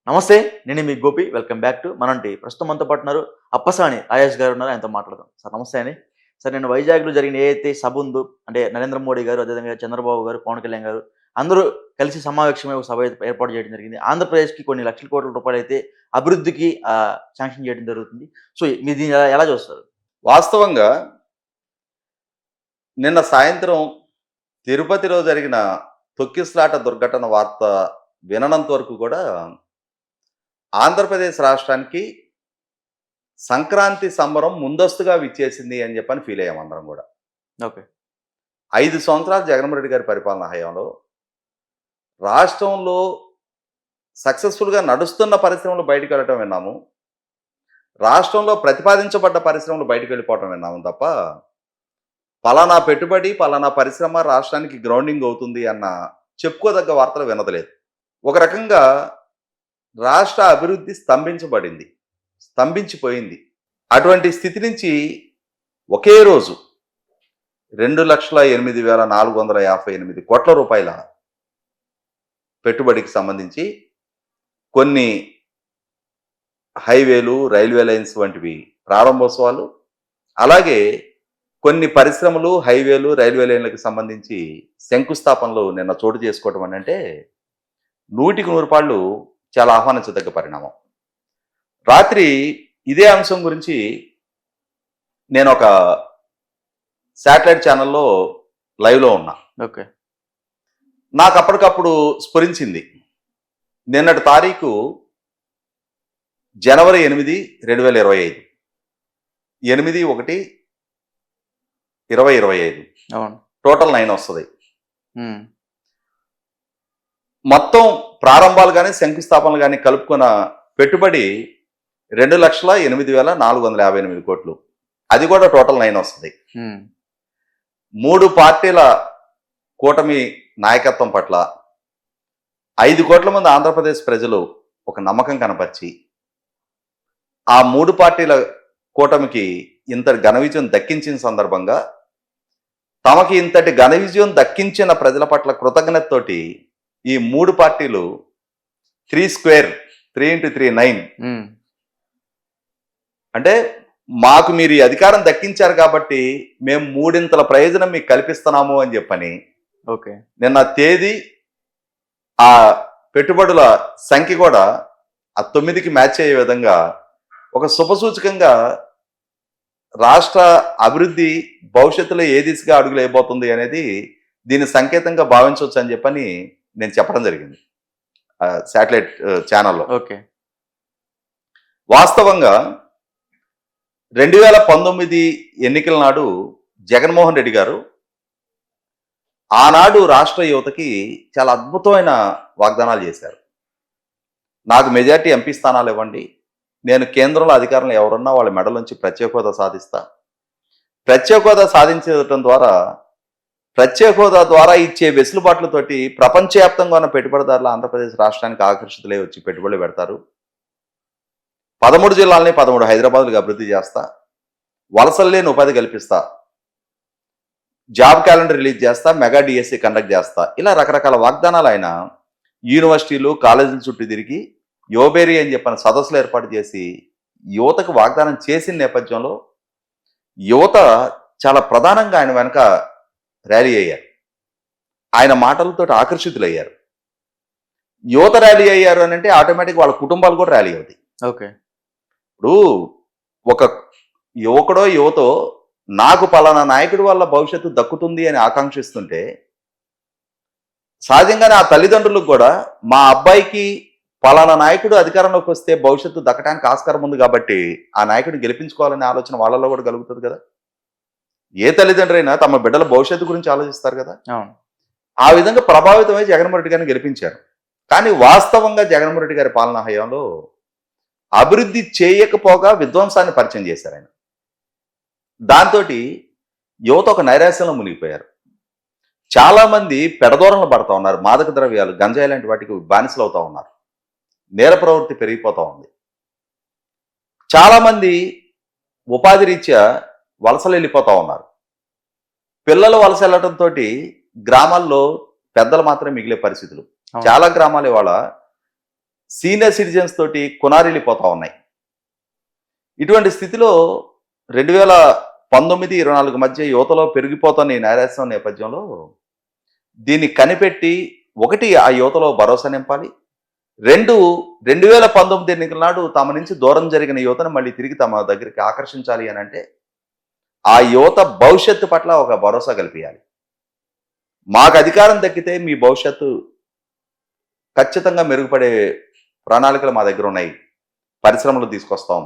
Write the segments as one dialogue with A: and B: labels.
A: నమస్తే. నేను మీ గోపి. వెల్కమ్ బ్యాక్ టు మనంటి. ప్రస్తుతం మనతో పాటు ఉన్నారు అప్పసాని రాజేష్ గారు ఉన్నారు. ఆయనతో మాట్లాడదాం. సార్ నమస్తే అండి. సార్ నేను వైజాగ్‌లో జరిగిన ఏదైతే సభ ఉందో అంటే నరేంద్ర మోడీ గారు, అదేవిధంగా చంద్రబాబు గారు, పవన్ కళ్యాణ్ గారు అందరూ కలిసి సమావేశమై ఒక సభ అయితే ఏర్పాటు చేయడం జరిగింది. ఆంధ్రప్రదేశ్‌కి కొన్ని లక్షల కోట్ల రూపాయలైతే అభివృద్ధికి శాంక్షన్ చేయడం జరుగుతుంది. సో మీరు దీన్ని ఎలా చూస్తారు?
B: వాస్తవంగా నిన్న సాయంత్రం తిరుపతిలో జరిగిన తొక్కిసలాట దుర్ఘటన వార్త విననంత వరకు కూడా ఆంధ్రప్రదేశ్ రాష్ట్రానికి సంక్రాంతి సంబరం ముందస్తుగా విచ్చేసింది అని చెప్పని ఫీల్ అయ్యాం అందరం కూడా.
A: ఓకే.
B: 5 సంవత్సరాలు జగన్మోహన్ రెడ్డి గారి పరిపాలన హయాంలో రాష్ట్రంలో సక్సెస్ఫుల్గా నడుస్తున్న పరిశ్రమలు బయటకు వెళ్ళటం విన్నాము. రాష్ట్రంలో ప్రతిపాదించబడ్డ పరిశ్రమలు బయటకు వెళ్ళిపోవటం విన్నాము తప్ప పలానా పెట్టుబడి పలానా పరిశ్రమ రాష్ట్రానికి గ్రౌండింగ్ అవుతుంది అన్న చెప్పుకోదగ్గ వార్తలు వినదలేదు. ఒక రకంగా రాష్ట్ర అభివృద్ధి స్తంభించిపోయింది. అటువంటి స్థితి నుంచి ఒకే రోజు 2,08,458 కోట్ల రూపాయల పెట్టుబడికి సంబంధించి కొన్ని హైవేలు, రైల్వే లైన్స్ వంటివి ప్రారంభోత్సవాలు, అలాగే కొన్ని పరిశ్రమలు, హైవేలు, రైల్వే లైన్లకు సంబంధించి శంకుస్థాపనలు నిన్న చోటు చేసుకోవటం అని అంటే 100కి 100 పాళ్ళు చాలా ఆహ్వానించదగ్గ పరిణామం. రాత్రి ఇదే అంశం గురించి నేను ఒక శాటిలైట్ ఛానల్లో లైవ్లో ఉన్నా.
A: ఓకే.
B: నాకు అప్పటికప్పుడు స్ఫురించింది. నిన్నటి తారీఖు జనవరి 8, 2025. 8/1/2025.
A: అవును.
B: టోటల్ 9 వస్తుంది.
A: హ్మ్.
B: మొత్తం ప్రారంభాలు కానీ శంకుస్థాపనలు కానీ కలుపుకున్న పెట్టుబడి 2,08,458 కోట్లు. అది కూడా టోటల్ 9 వస్తుంది. 3 పార్టీల కూటమి నాయకత్వం పట్ల 5 కోట్ల మంది ఆంధ్రప్రదేశ్ ప్రజలు ఒక నమ్మకం కనపరిచి ఆ 3 పార్టీల కూటమికి ఇంతటి ఘన విజయం దక్కించిన సందర్భంగా తమకి ఇంతటి ఘన విజయం దక్కించిన ప్రజల పట్ల కృతజ్ఞతతోటి ఈ 3 పార్టీలు 3 స్క్వేర్ 3 × 3 9 అంటే మాకు మీరు ఈ అధికారం దక్కించారు కాబట్టి మేము 3 ప్రయోజనం మీకు కల్పిస్తున్నాము అని చెప్పని
A: ఓకే.
B: నిన్న తేదీ ఆ పెట్టుబడుల సంఖ్య కూడా ఆ 9కి మ్యాచ్ అయ్యే విధంగా ఒక శుభసూచకంగా రాష్ట్ర అభివృద్ధి భవిష్యత్తులో ఏ దిశగా అడుగులు వేయబోతుంది అనేది దీని సంకేతంగా భావించవచ్చు అని చెప్పని నేను చెప్పడం జరిగింది శాటిలైట్ ఛానల్లో.
A: ఓకే.
B: వాస్తవంగా 2019 ఎన్నికల నాడు జగన్మోహన్ రెడ్డి గారు ఆనాడు రాష్ట్ర యువతకి చాలా అద్భుతమైన వాగ్దానాలు చేశారు. నాకు మెజార్టీ ఎంపీ స్థానాలు ఇవ్వండి, నేను కేంద్రంలో అధికారంలో ఎవరున్నా వాళ్ళ మెడల నుంచి ప్రత్యేక హోదా సాధిస్తా, ప్రత్యేక హోదా సాధించడం ద్వారా ప్రత్యేక హోదా ద్వారా ఇచ్చే వెసులుబాట్లతోటి ప్రపంచవ్యాప్తంగా ఉన్న పెట్టుబడిదారులు ఆంధ్రప్రదేశ్ రాష్ట్రానికి ఆకర్షితులై వచ్చి పెట్టుబడులు పెడతారు, 13 జిల్లాలని 13 హైదరాబాద్లుగా అభివృద్ధి చేస్తా, వలసలు లేని ఉపాధి కల్పిస్తా, జాబ్ క్యాలెండర్ రిలీజ్ చేస్తా, మెగా డిఎస్సి కండక్ట్ చేస్తా, ఇలా రకరకాల వాగ్దానాలు ఆయన యూనివర్సిటీలు కాలేజీల చుట్టూ తిరిగి యువబేరీ అని చెప్పిన సదస్సులు ఏర్పాటు చేసి యువతకు వాగ్దానం చేసిన నేపథ్యంలో యువత చాలా ప్రధానంగా ఆయన వెనక ర్యాలీ అయ్యారు. ఆయన మాటలతో ఆకర్షితులయ్యారు. యువత ర్యాలీ అయ్యారు అని అంటే ఆటోమేటిక్ వాళ్ళ కుటుంబాలు కూడా ర్యాలీ అవుతాయి.
A: ఓకే.
B: ఇప్పుడు ఒక యువకుడో యువతో నాకు పలానా నాయకుడి వల్ల భవిష్యత్తు దక్కుతుంది అని ఆకాంక్షిస్తుంటే సహజంగానే ఆ తల్లిదండ్రులకు కూడా మా అబ్బాయికి పలానా నాయకుడు అధికారంలోకి వస్తే భవిష్యత్తు దక్కడానికి ఆస్కారం ఉంది కాబట్టి ఆ నాయకుడిని గెలిపించుకోవాలనే ఆలోచన వాళ్ళలో కూడా కలుగుతుంది కదా. ఏ తల్లిదండ్రులు అయినా తమ బిడ్డల భవిష్యత్తు గురించి ఆలోచిస్తారు కదా. ఆ విధంగా ప్రభావితమై జగన్మోహన్ రెడ్డి గారిని గెలిపించారు. కానీ వాస్తవంగా జగన్మోహన్ రెడ్డి గారి పాలనా హయాంలో అభివృద్ధి చేయకపోగా విధ్వంసాన్ని పరిచయం చేశారు ఆయన. దాంతో యువత ఒక నైరాశ్యంలో మునిగిపోయారు. చాలా మంది పెడదోరణలు పడతా ఉన్నారు. మాదక ద్రవ్యాలు, గంజాయి లాంటి వాటికి బానిసలు అవుతా ఉన్నారు. నేర ప్రవృత్తి పెరిగిపోతా ఉంది. చాలా మంది ఉపాధి రీత్యా వలసలు వెళ్ళిపోతా ఉన్నారు. పిల్లలు వలస వెళ్ళటంతో గ్రామాల్లో పెద్దలు మాత్రమే మిగిలే పరిస్థితులు. చాలా గ్రామాలు ఇవాళ సీనియర్ సిటిజన్స్ తోటి కొనారిల్లిపోతా ఉన్నాయి. ఇటువంటి స్థితిలో 2019-24 మధ్య యువతలో పెరిగిపోతున్న ఈ నైరాశ్యం నేపథ్యంలో దీన్ని కనిపెట్టి, ఒకటి ఆ యువతలో భరోసా నింపాలి, 2019 ఎన్నికల నాడు తమ నుంచి దూరం జరిగిన యువతను మళ్ళీ తిరిగి తమ దగ్గరికి ఆకర్షించాలి అని అంటే ఆ యువత భవిష్యత్తు పట్ల ఒక భరోసా కల్పించాలి. మాకు అధికారం దక్కితే మీ భవిష్యత్తు ఖచ్చితంగా మెరుగుపడే ప్రణాళికలు మా దగ్గర ఉన్నాయి, పరిశ్రమలు తీసుకొస్తాం,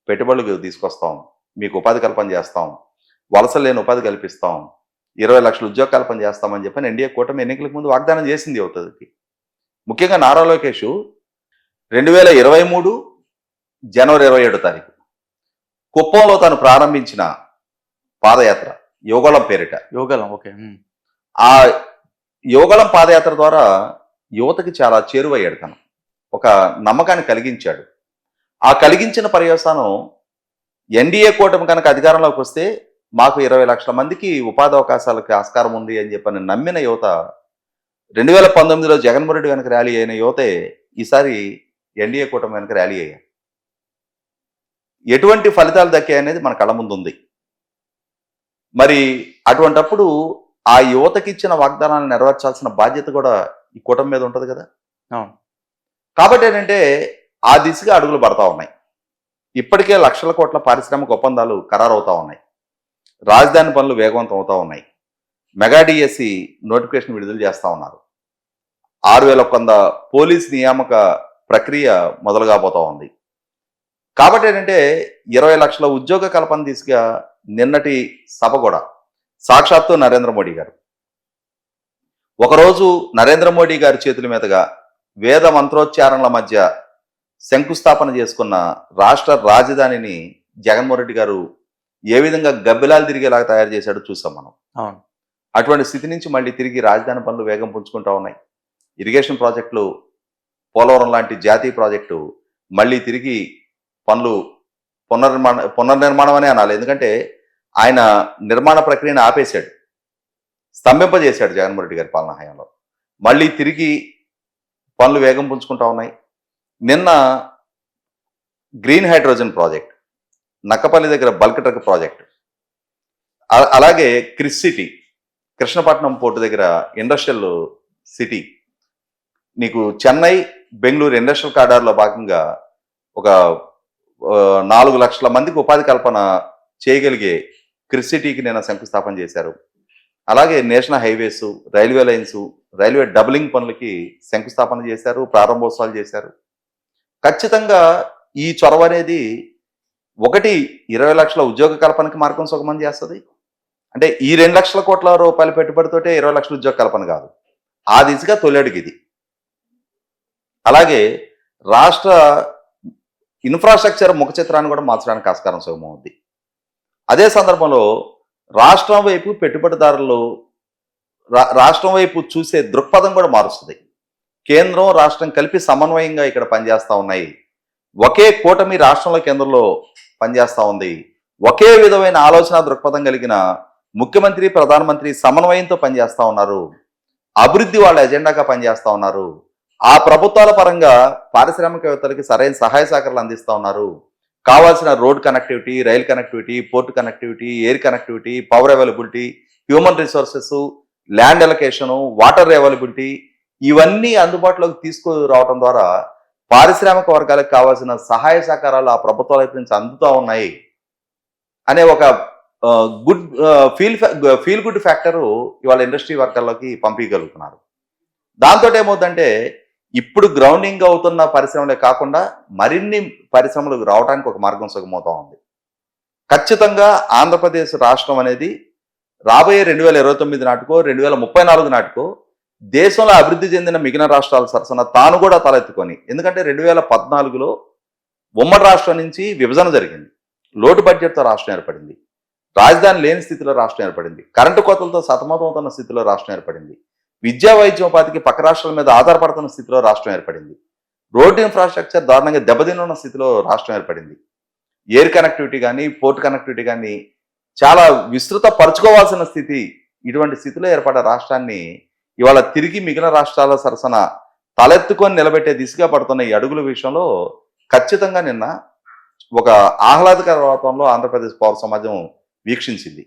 B: పెట్టుబడులు తీసుకొస్తాం, మీకు ఉపాధి కల్పన చేస్తాం, వలసలు లేని ఉపాధి కల్పిస్తాం, 20 లక్షల ఉద్యోగ కల్పన చేస్తామని చెప్పని ఎన్డీఏ కూటమి ఎన్నికలకు ముందు వాగ్దానం చేసింది యువతకి. ముఖ్యంగా నారా లోకేష్ 2023 జనవరి 27 తారీఖు కుప్పంలో తాను ప్రారంభించిన పాదయాత్ర యువగళం పేరిట,
A: యోగలం. ఓకే.
B: ఆ యువగళం పాదయాత్ర ద్వారా యువతకి చాలా చేరువయ్యాడు. తను ఒక నమ్మకాన్ని కలిగించాడు. ఆ కలిగించిన పర్యవసానం ఎన్డీఏ కూటమి కనుక అధికారంలోకి వస్తే మాకు 20 లక్షల మందికి ఉపాధి అవకాశాలకు ఆస్కారం ఉంది అని చెప్పని నమ్మిన యువత 2019లో జగన్మోహన్ రెడ్డి వెనక ర్యాలీ అయిన యువతే ఈసారి ఎన్డీఏ కూటమి వెనక ర్యాలీ అయ్యారు. ఎటువంటి ఫలితాలు దక్కాయి అనేది మన కళ్ళ ముందు ఉంది. మరి అటువంటప్పుడు ఆ యువతకి ఇచ్చిన వాగ్దానాలను నెరవేర్చాల్సిన బాధ్యత కూడా ఈ కూటమి మీద ఉంటుంది కదా. కాబట్టి ఏంటంటే ఆ దిశగా అడుగులు పడతా ఉన్నాయి. ఇప్పటికే లక్షల కోట్ల పారిశ్రామిక ఒప్పందాలు ఖరారవుతా ఉన్నాయి. రాజధాని పనులు వేగవంతం అవుతా ఉన్నాయి. మెగా డిఎస్సి నోటిఫికేషన్ విడుదల చేస్తూ ఉన్నారు. 6,100 పోలీస్ నియామక ప్రక్రియ మొదలు కాబోతా ఉంది. కాబట్టి ఏంటంటే 20 లక్షల ఉద్యోగ కల్పన దిశగా నిన్నటి సభ కూడా సాక్షాత్తు నరేంద్ర మోడీ గారు ఒకరోజు నరేంద్ర మోడీ గారి చేతుల మీదుగా వేద మంత్రోచ్చారణల మధ్య శంకుస్థాపన చేసుకున్న రాష్ట్ర రాజధానిని జగన్మోహన్ రెడ్డి గారు ఏ విధంగా గబ్బిలాలు తిరిగేలాగా తయారు చేశాడో చూసాం మనం.
A: అవును.
B: అటువంటి స్థితి నుంచి మళ్ళీ తిరిగి రాజధాని పనులు వేగం పుంజుకుంటా ఉన్నాయి. ఇరిగేషన్ ప్రాజెక్టులు, పోలవరం లాంటి జాతీయ ప్రాజెక్టు మళ్ళీ తిరిగి పనులు పునర్నిర్మాణం అనే అనాలి. ఎందుకంటే ఆయన నిర్మాణ ప్రక్రియను ఆపేశాడు, స్తంభింపజేశాడు జగన్మోహన్ రెడ్డి గారి పాలనా హయాంలో. మళ్ళీ తిరిగి పనులు వేగం పుంజుకుంటా ఉన్నాయి. నిన్న గ్రీన్ హైడ్రోజన్ ప్రాజెక్ట్, నక్కపల్లి దగ్గర బల్క్ ట్రక్ ప్రాజెక్ట్, అలాగే క్రిస్ సిటీ కృష్ణపట్నం పోర్టు దగ్గర ఇండస్ట్రియల్ సిటీ, నీకు చెన్నై బెంగళూరు ఇండస్ట్రియల్ కారిడార్లో భాగంగా ఒక 4 లక్షల మందికి ఉపాధి కల్పన చేయగలిగే క్రిస్ సిటీకి నిన్న శంకుస్థాపన చేశారు. అలాగే national highways, railway lines, railway doubling పనులకి శంకుస్థాపన చేశారు, ప్రారంభోత్సవాలు చేశారు. ఖచ్చితంగా ఈ చొరవ అనేది 20 లక్షల ఉద్యోగ కల్పనకి మార్గం సుగమం చేస్తుంది. అంటే ఈ 2 లక్షల కోట్ల రూపాయల పెట్టుబడితోటే 20 లక్షల ఉద్యోగ కల్పన కాదు, ఆ దిశగా తొలి అడుగు ఇది. అలాగే రాష్ట్ర ఇన్ఫ్రాస్ట్రక్చర్ ముఖ చిత్రాన్ని కూడా మార్చడానికి ఆస్కారం సుగమం ఉంది. అదే సందర్భంలో రాష్ట్రం వైపు పెట్టుబడిదారులు రాష్ట్రం వైపు చూసే దృక్పథం కూడా మారుస్తుంది. కేంద్రం రాష్ట్రం కలిపి సమన్వయంగా ఇక్కడ పనిచేస్తూ ఉన్నాయి. ఒకే కూటమి రాష్ట్రంలో కేంద్రంలో పనిచేస్తూ ఉంది. ఒకే విధమైన ఆలోచన దృక్పథం కలిగిన ముఖ్యమంత్రి, ప్రధానమంత్రి సమన్వయంతో పనిచేస్తూ ఉన్నారు. అభివృద్ధి వాళ్ళ ఎజెండాగా పనిచేస్తూ ఉన్నారు. ఆ ప్రభుత్వాల పరంగా పారిశ్రామికవేత్తలకి సరైన సహాయ సహకారాలు అందిస్తూ ఉన్నారు. కావాల్సిన road connectivity, rail connectivity, port connectivity, air connectivity, power availability, human resources, land allocation, water availability, ఇవన్నీ అందుబాటులోకి తీసుకురావడం ద్వారా పారిశ్రామిక వర్గాలకు కావాల్సిన సహాయ సహకారాలు ఆ ప్రభుత్వాల వైపు నుంచి అందుతూ ఉన్నాయి అనే ఒక గుడ్ ఫీల్ గుడ్ ఫ్యాక్టరు ఇవాళ ఇండస్ట్రీ వర్గాల్లోకి పంపించగలుగుతున్నారు. దాంతో ఏమవుతుందంటే ఇప్పుడు గ్రౌండింగ్ అవుతున్న పరిశ్రమలే కాకుండా మరిన్ని పరిశ్రమలకు రావడానికి ఒక మార్గం సుగమవుతా ఉంది. ఖచ్చితంగా ఆంధ్రప్రదేశ్ రాష్ట్రం అనేది రాబోయే 2029 నాటికో 2034 నాటికో దేశంలో అభివృద్ధి చెందిన మిగిలిన రాష్ట్రాల సరసన తాను కూడా తలెత్తుకొని, ఎందుకంటే 2014లో ఉమ్మడి రాష్ట్రం నుంచి విభజన జరిగింది, లోటు బడ్జెట్తో రాష్ట్రం ఏర్పడింది, రాజధాని లేని స్థితిలో రాష్ట్రం ఏర్పడింది, కరెంటు కోతలతో సతమతమవుతున్న స్థితిలో రాష్ట్రం ఏర్పడింది, విద్యా వైద్యోపాధికి పక్క రాష్ట్రాల మీద ఆధారపడుతున్న స్థితిలో రాష్ట్రం ఏర్పడింది, రోడ్డు ఇన్ఫ్రాస్ట్రక్చర్ దారుణంగా దెబ్బతిన్న స్థితిలో రాష్ట్రం ఏర్పడింది, ఎయిర్ కనెక్టివిటీ కానీ పోర్ట్ కనెక్టివిటీ కానీ చాలా విస్తృత పరుచుకోవాల్సిన స్థితి. ఇటువంటి స్థితిలో ఏర్పడ్డ రాష్ట్రాన్ని ఇవాళ తిరిగి మిగిలిన రాష్ట్రాల సరసన తలెత్తుకొని నిలబెట్టే దిశగా పడుతున్న ఈ అడుగుల విషయంలో ఖచ్చితంగా నిన్న ఒక ఆహ్లాదకర వాతావరణంలో ఆంధ్రప్రదేశ్ పౌర సమాజం వీక్షించింది.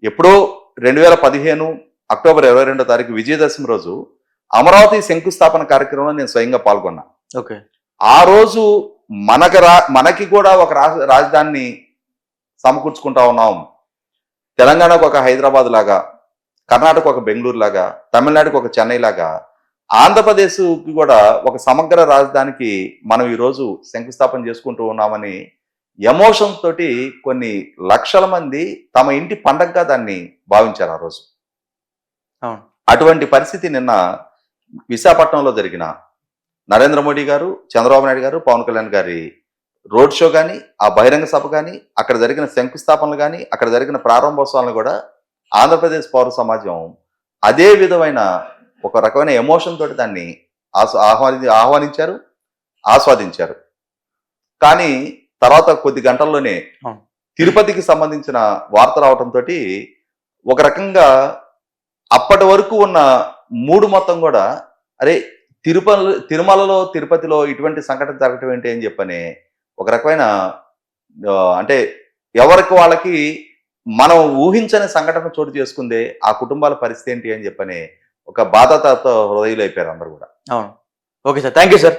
B: ఎప్పుడో 2015 అక్టోబర్ 22వ తారీఖు విజయదశమి రోజు అమరావతి శంకుస్థాపన కార్యక్రమంలో నేను స్వయంగా పాల్గొన్నా.
A: ఓకే.
B: ఆ రోజు మనకి కూడా ఒక రాజధానిని సమకూర్చుకుంటా ఉన్నాం. తెలంగాణకు ఒక హైదరాబాద్ లాగా, కర్ణాటక ఒక బెంగళూరు లాగా, తమిళనాడుకు ఒక చెన్నై లాగా, ఆంధ్రప్రదేశ్కి కూడా ఒక సమగ్ర రాజధానికి మనం ఈరోజు శంకుస్థాపన చేసుకుంటూ ఉన్నామని ఎమోషన్ తోటి కొన్ని లక్షల మంది తమ ఇంటి పండగగా దాన్ని భావించారు ఆ రోజు.
A: అవును.
B: అటువంటి పరిస్థితి నిన్న విశాఖపట్నంలో జరిగిన నరేంద్ర మోడీ గారు, చంద్రబాబు నాయుడు గారు, పవన్ కళ్యాణ్ గారి రోడ్ షో కానీ, ఆ బహిరంగ సభ కానీ, అక్కడ జరిగిన శంకుస్థాపనలు కానీ, అక్కడ జరిగిన ప్రారంభోత్సవాలను కూడా ఆంధ్రప్రదేశ్ పౌర సమాజం అదే విధమైన ఒక రకమైన ఎమోషన్ తోటి దాన్ని ఆహ్వానించారు, ఆస్వాదించారు. కానీ తర్వాత కొద్ది గంటల్లోనే తిరుపతికి సంబంధించిన వార్త రావడంతో ఒక రకంగా అప్పటి వరకు ఉన్న మూడు మొత్తం కూడా అరే తిరుమలలో తిరుపతిలో ఇటువంటి సంఘటన జరగటం ఏంటి అని చెప్పని ఒక రకమైన అంటే ఎవరికి వాళ్ళకి మనం ఊహించని సంఘటన చోటు చేసుకుందే ఆ కుటుంబాల పరిస్థితి ఏంటి అని చెప్పని ఒక బాధతో హృదయులు అయిపోయారు అందరు కూడా.
A: అవును. Okay sir, thank you sir.